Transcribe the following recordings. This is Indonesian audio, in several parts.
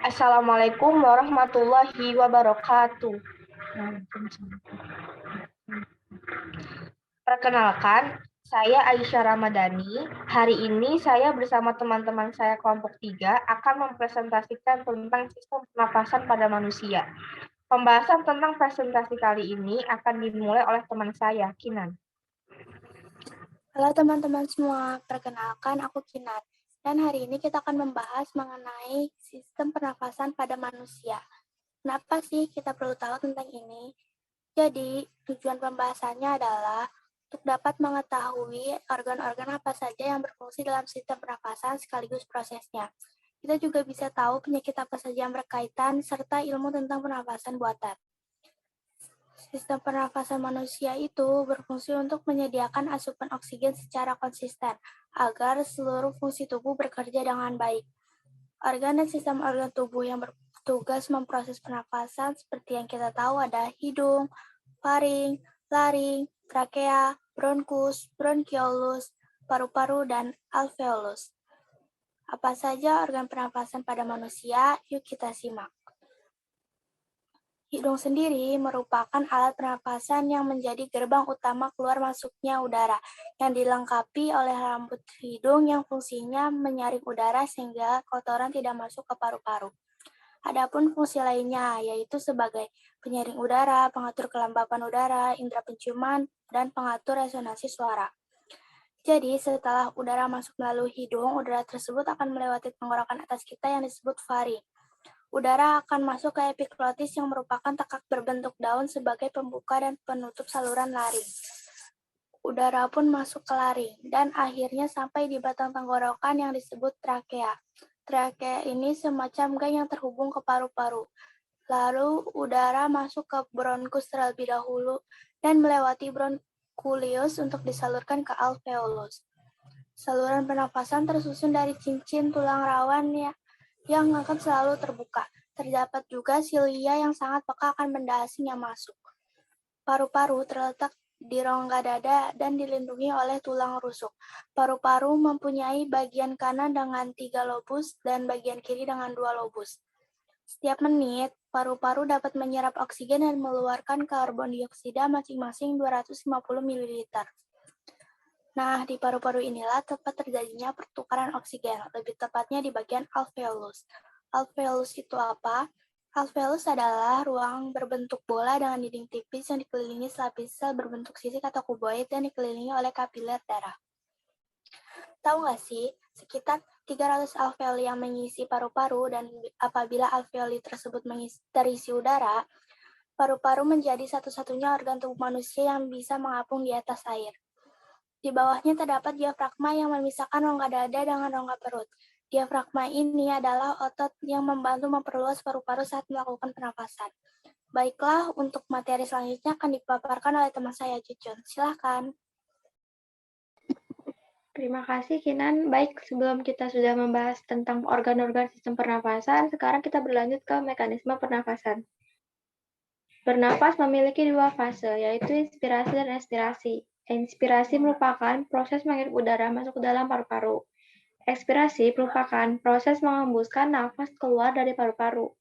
Assalamualaikum warahmatullahi wabarakatuh. Perkenalkan, saya Aisyah Ramadhani. Hari ini saya bersama teman-teman saya kelompok 3 akan mempresentasikan tentang sistem pernapasan pada manusia. Pembahasan tentang presentasi kali ini akan dimulai oleh teman saya, Kinan. Halo teman-teman semua, perkenalkan aku Kinan. Dan hari ini kita akan membahas mengenai sistem pernafasan pada manusia. Kenapa sih kita perlu tahu tentang ini? Jadi, tujuan pembahasannya adalah untuk dapat mengetahui organ-organ apa saja yang berfungsi dalam sistem pernafasan sekaligus prosesnya. Kita juga bisa tahu penyakit apa saja yang berkaitan serta ilmu tentang pernafasan buatan. Sistem pernafasan manusia itu berfungsi untuk menyediakan asupan oksigen secara konsisten agar seluruh fungsi tubuh bekerja dengan baik. Organ dan sistem organ tubuh yang bertugas memproses pernafasan seperti yang kita tahu ada hidung, faring, laring, trakea, bronkus, bronkiolus, paru-paru, dan alveolus. Apa saja organ pernafasan pada manusia? Yuk kita simak. Hidung sendiri merupakan alat pernapasan yang menjadi gerbang utama keluar masuknya udara, yang dilengkapi oleh rambut hidung yang fungsinya menyaring udara sehingga kotoran tidak masuk ke paru-paru. Adapun fungsi lainnya, yaitu sebagai penyaring udara, pengatur kelembapan udara, indera penciuman, dan pengatur resonansi suara. Jadi, setelah udara masuk melalui hidung, udara tersebut akan melewati tenggorokan atas kita yang disebut faring. Udara akan masuk ke epiglotis yang merupakan tekak berbentuk daun sebagai pembuka dan penutup saluran laring. Udara pun masuk ke laring dan akhirnya sampai di batang tenggorokan yang disebut trakea. Trakea ini semacam gang yang terhubung ke paru-paru. Lalu udara masuk ke bronkus terlebih dahulu dan melewati bronkulius untuk disalurkan ke alveolus. Saluran pernafasan tersusun dari cincin tulang rawan yang akan selalu terbuka. Terdapat juga silia yang sangat peka akan benda asing yang masuk. Paru-paru terletak di rongga dada dan dilindungi oleh tulang rusuk. Paru-paru mempunyai bagian kanan dengan 3 lobus dan bagian kiri dengan 2 lobus. Setiap menit, paru-paru dapat menyerap oksigen dan mengeluarkan karbon dioksida masing-masing 250 ml. Nah, di paru-paru inilah tempat terjadinya pertukaran oksigen, lebih tepatnya di bagian alveolus. Alveolus itu apa? Alveolus adalah ruang berbentuk bola dengan dinding tipis yang dikelilingi selapis sel berbentuk sisik atau kuboid dan dikelilingi oleh kapiler darah. Tahu nggak sih, sekitar 300 alveoli yang mengisi paru-paru dan apabila alveoli tersebut terisi udara, paru-paru menjadi satu-satunya organ tubuh manusia yang bisa mengapung di atas air. Di bawahnya terdapat diafragma yang memisahkan rongga dada dengan rongga perut. Diafragma ini adalah otot yang membantu memperluas paru-paru saat melakukan pernapasan. Baiklah, untuk materi selanjutnya akan dipaparkan oleh teman saya, Cucun. Silahkan. Terima kasih, Kinan. Baik, sebelum kita sudah membahas tentang organ-organ sistem pernafasan, sekarang kita berlanjut ke mekanisme pernafasan. Bernapas memiliki 2 fase, yaitu inspirasi dan ekspirasi. Inspirasi merupakan proses menghirup udara masuk ke dalam paru-paru. Ekspirasi merupakan proses mengembuskan nafas keluar dari paru-paru.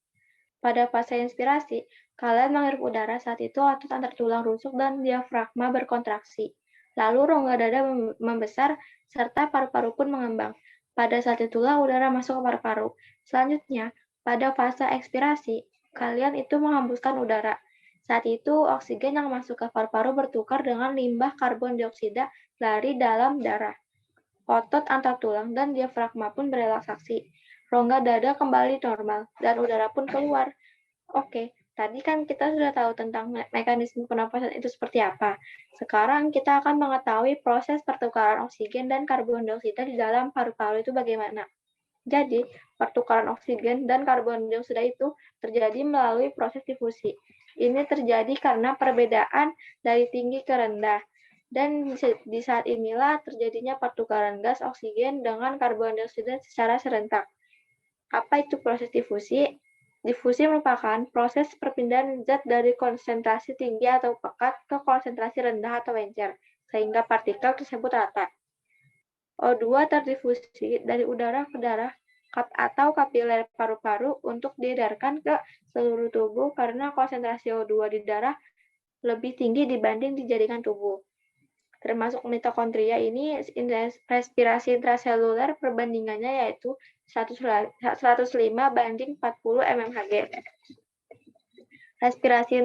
Pada fase inspirasi, kalian menghirup udara, saat itu otot antar tulang rusuk dan diafragma berkontraksi. Lalu rongga dada membesar serta paru-paru pun mengembang. Pada saat itulah udara masuk ke paru-paru. Selanjutnya, pada fase ekspirasi, kalian itu menghembuskan udara. Saat itu, oksigen yang masuk ke paru-paru bertukar dengan limbah karbon dioksida dari dalam darah. Otot antar tulang dan diafragma pun berelaksasi. Rongga dada kembali normal, dan udara pun keluar. Oke, tadi kan kita sudah tahu tentang mekanisme pernapasan itu seperti apa. Sekarang kita akan mengetahui proses pertukaran oksigen dan karbon dioksida di dalam paru-paru itu bagaimana. Jadi, pertukaran oksigen dan karbon dioksida itu terjadi melalui proses difusi. Ini terjadi karena perbedaan dari tinggi ke rendah. Dan di saat inilah terjadinya pertukaran gas oksigen dengan karbon dioksida secara serentak. Apa itu proses difusi? Difusi merupakan proses perpindahan zat dari konsentrasi tinggi atau pekat ke konsentrasi rendah atau encer, sehingga partikel tersebut rata. O2 terdifusi dari udara ke darah atau kapiler paru-paru untuk diedarkan ke seluruh tubuh karena konsentrasi O2 di darah lebih tinggi dibanding di jaringan tubuh. Termasuk mitokondria ini, respirasi intraseluler perbandingannya yaitu 105 banding 40 mmHg. Respirasi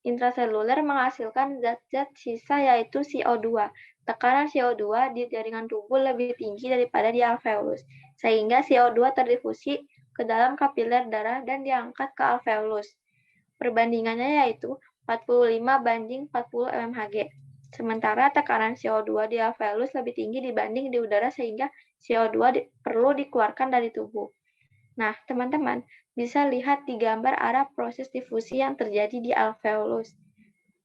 intraseluler menghasilkan zat-zat sisa yaitu CO2. Tekanan CO2 di jaringan tubuh lebih tinggi daripada di alveolus, sehingga CO2 terdifusi ke dalam kapiler darah dan diangkat ke alveolus. Perbandingannya yaitu 45 banding 40 mmHg. Sementara tekanan CO2 di alveolus lebih tinggi dibanding di udara sehingga CO2 perlu dikeluarkan dari tubuh. Nah, teman-teman bisa lihat di gambar arah proses difusi yang terjadi di alveolus,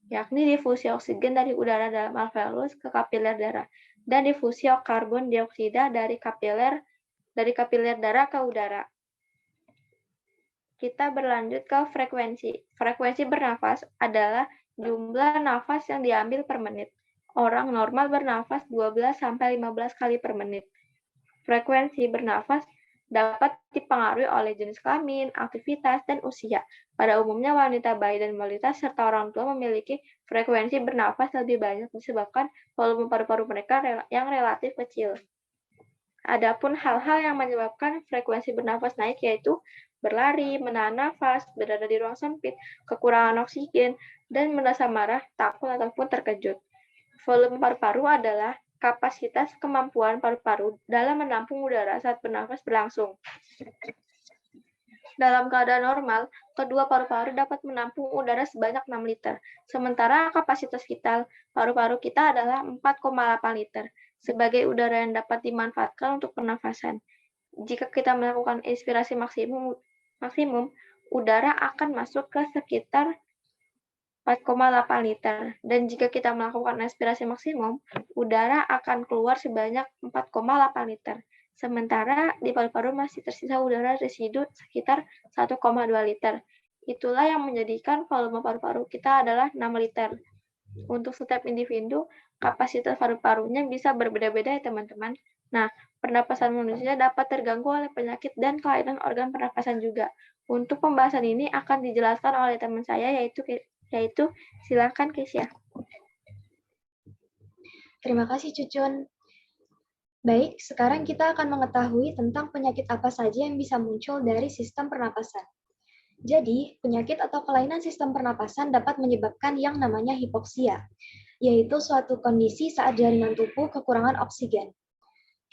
yakni difusi oksigen dari udara dalam alveolus ke kapiler darah dan difusi karbon dioksida dari kapiler darah ke udara. Kita berlanjut ke frekuensi. Frekuensi bernafas adalah jumlah nafas yang diambil per menit. Orang normal bernafas 12-15 kali per menit. Frekuensi bernafas dapat dipengaruhi oleh jenis kelamin, aktivitas, dan usia. Pada umumnya wanita, bayi, dan balita serta orang tua memiliki frekuensi bernafas lebih banyak disebabkan volume paru-paru mereka yang relatif kecil. Adapun hal-hal yang menyebabkan frekuensi bernafas naik yaitu berlari, menahan nafas, berada di ruang sempit, kekurangan oksigen, dan merasa marah, takut, ataupun terkejut. Volume paru-paru adalah kapasitas kemampuan paru-paru dalam menampung udara saat bernafas berlangsung. Dalam keadaan normal, kedua paru-paru dapat menampung udara sebanyak 6 liter, sementara kapasitas paru-paru kita adalah 4,8 liter, sebagai udara yang dapat dimanfaatkan untuk pernafasan. Jika kita melakukan inspirasi maksimum, udara akan masuk ke sekitar 4,8 liter. Dan jika kita melakukan aspirasi maksimum, udara akan keluar sebanyak 4,8 liter. Sementara di paru-paru masih tersisa udara residu sekitar 1,2 liter. Itulah yang menjadikan volume paru-paru kita adalah 6 liter. Untuk setiap individu, kapasitas paru-parunya bisa berbeda-beda ya teman-teman. Nah, pernapasan manusia dapat terganggu oleh penyakit dan kelainan organ pernapasan juga. Untuk pembahasan ini akan dijelaskan oleh teman saya yaitu silakan Kesia. Terima kasih Cucun. Baik, sekarang kita akan mengetahui tentang penyakit apa saja yang bisa muncul dari sistem pernapasan. Jadi, penyakit atau kelainan sistem pernapasan dapat menyebabkan yang namanya hipoksia, yaitu suatu kondisi saat jaringan tubuh kekurangan oksigen.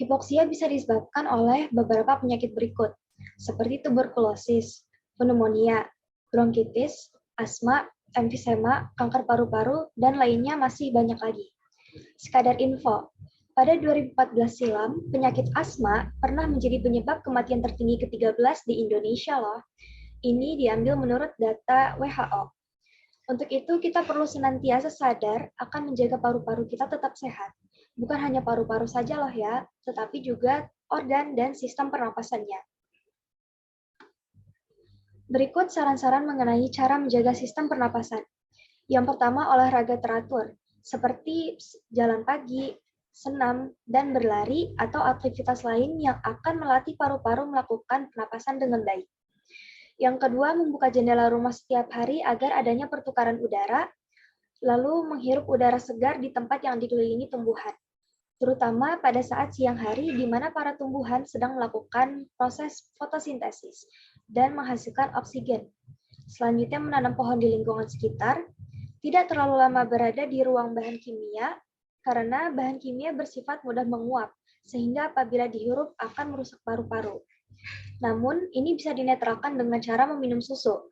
Hipoksia bisa disebabkan oleh beberapa penyakit berikut, seperti tuberkulosis, pneumonia, bronkitis, asma, emfisema, kanker paru-paru, dan lainnya masih banyak lagi. Sekadar info, pada 2014 silam, penyakit asma pernah menjadi penyebab kematian tertinggi ke-13 di Indonesia loh. Ini diambil menurut data WHO. Untuk itu, kita perlu senantiasa sadar akan menjaga paru-paru kita tetap sehat. Bukan hanya paru-paru saja loh ya, tetapi juga organ dan sistem pernapasannya. Berikut saran-saran mengenai cara menjaga sistem pernapasan. Yang pertama, olahraga teratur, seperti jalan pagi, senam, dan berlari atau aktivitas lain yang akan melatih paru-paru melakukan pernapasan dengan baik. Yang kedua, membuka jendela rumah setiap hari agar adanya pertukaran udara, lalu menghirup udara segar di tempat yang dikelilingi tumbuhan, terutama pada saat siang hari di mana para tumbuhan sedang melakukan proses fotosintesis dan menghasilkan oksigen. Selanjutnya, menanam pohon di lingkungan sekitar, tidak terlalu lama berada di ruang bahan kimia, karena bahan kimia bersifat mudah menguap, sehingga apabila dihirup akan merusak paru-paru. Namun, ini bisa dinetralkan dengan cara meminum susu.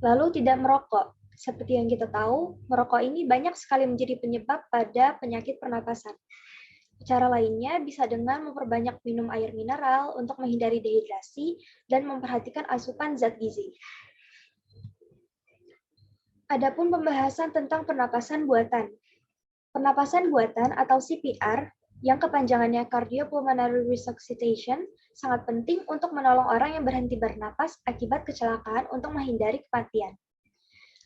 Lalu tidak merokok. Seperti yang kita tahu, merokok ini banyak sekali menjadi penyebab pada penyakit pernapasan. Cara lainnya bisa dengan memperbanyak minum air mineral untuk menghindari dehidrasi dan memperhatikan asupan zat gizi. Adapun pembahasan tentang pernapasan buatan. Pernapasan buatan atau CPR yang kepanjangannya cardiopulmonary resuscitation sangat penting untuk menolong orang yang berhenti bernapas akibat kecelakaan untuk menghindari kematian.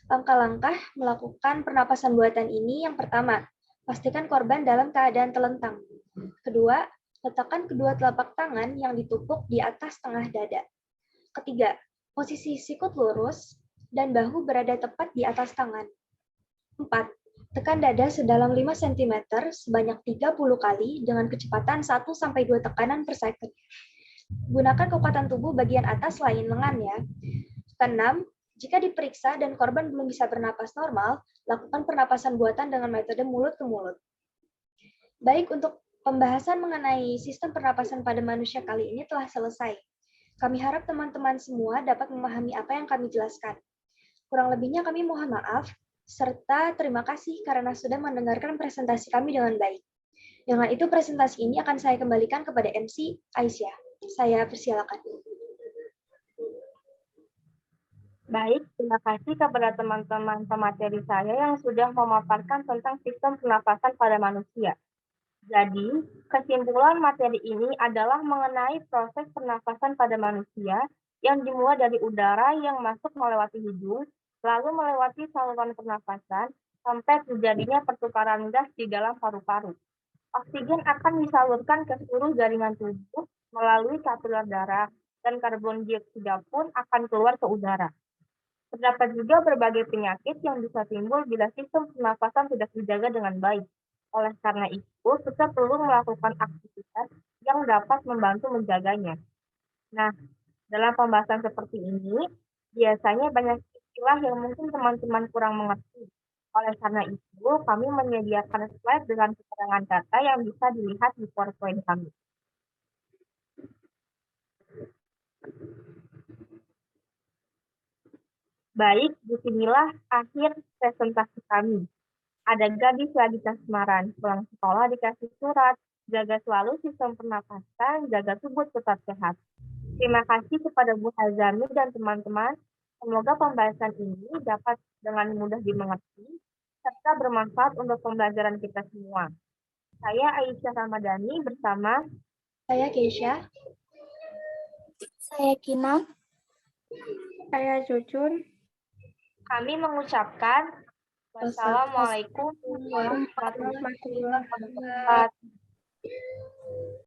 Langkah-langkah melakukan pernapasan buatan ini yang pertama, pastikan korban dalam keadaan telentang. Kedua, Letakkan kedua telapak tangan yang ditupuk di atas tengah dada. Ketiga, posisi sikut lurus dan bahu berada tepat di atas tangan. 4. Tekan dada sedalam 5 cm sebanyak 30 kali dengan kecepatan 1-2 tekanan per second. Gunakan kekuatan tubuh bagian atas selain lengan ya. Keenam, jika diperiksa dan korban belum bisa bernapas normal, lakukan pernapasan buatan dengan metode mulut ke mulut. Baik, untuk pembahasan mengenai sistem pernapasan pada manusia kali ini telah selesai. Kami harap teman-teman semua dapat memahami apa yang kami jelaskan. Kurang lebihnya kami mohon maaf, serta terima kasih karena sudah mendengarkan presentasi kami dengan baik. Dengan itu presentasi ini akan saya kembalikan kepada MC Aisyah. Saya persilakan. Baik, terima kasih kepada teman-teman pemateri saya yang sudah memaparkan tentang sistem pernapasan pada manusia. Jadi, kesimpulan materi ini adalah mengenai proses pernapasan pada manusia yang dimulai dari udara yang masuk melewati hidung, lalu melewati saluran pernapasan, sampai terjadinya pertukaran gas di dalam paru-paru. Oksigen akan disalurkan ke seluruh jaringan tubuh melalui kapiler darah, dan karbon dioksida pun akan keluar ke udara. Terdapat juga berbagai penyakit yang bisa timbul bila sistem pernapasan tidak dijaga dengan baik. Oleh karena itu, kita perlu melakukan aktivitas yang dapat membantu menjaganya. Nah, dalam pembahasan seperti ini, biasanya banyak istilah yang mungkin teman-teman kurang mengerti. Oleh karena itu, kami menyediakan slide dengan keterangan data yang bisa dilihat di PowerPoint kami. Baik, disinilah akhir presentasi kami. Ada gadis lagi kasmaran, pulang sekolah dikasih surat, jaga selalu sistem pernapasan, jaga tubuh tetap sehat. Terima kasih kepada Bu Hazami dan teman-teman. Semoga pembahasan ini dapat dengan mudah dimengerti, serta bermanfaat untuk pembelajaran kita semua. Saya Aisyah Ramadhani bersama Saya Keisha. Saya Kina. Saya Jujun. Kami mengucapkan wassalamualaikum warahmatullahi wabarakatuh.